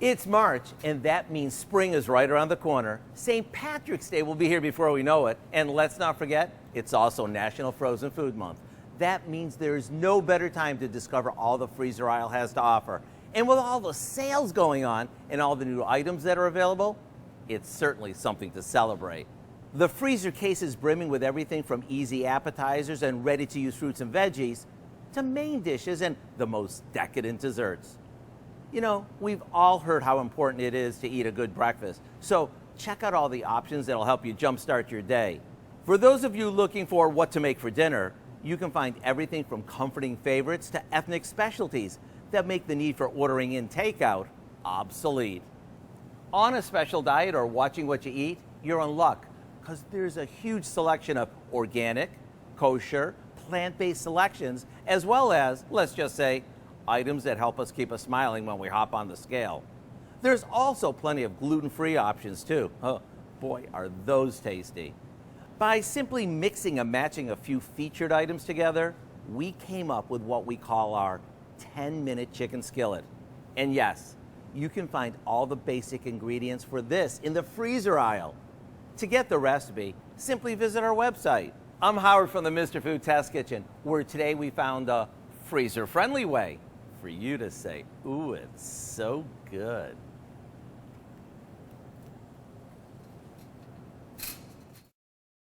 It's March, and that means spring is right around the corner. St. Patrick's Day will be here before we know it. And let's not forget, it's also National Frozen Food Month. That means there is no better time to discover all the freezer aisle has to offer. And with all the sales going on and all the new items that are available, it's certainly something to celebrate. The freezer case is brimming with everything from easy appetizers and ready-to-use fruits and veggies to main dishes and the most decadent desserts. You know, we've all heard how important it is to eat a good breakfast, so check out all the options that'll help you jumpstart your day. For those of you looking for what to make for dinner, you can find everything from comforting favorites to ethnic specialties that make the need for ordering in takeout obsolete. On a special diet or watching what you eat, you're in luck, because there's a huge selection of organic, kosher, plant-based selections, as well as, let's just say, items that help us keep us smiling when we hop on the scale. There's also plenty of gluten-free options too. Oh, boy, are those tasty. By simply mixing and matching a few featured items together, we came up with what we call our 10-minute chicken skillet. And yes, you can find all the basic ingredients for this in the freezer aisle. To get the recipe, simply visit our website. I'm Howard from the Mr. Food Test Kitchen, where today we found a freezer-friendly way for you to say, ooh, it's so good.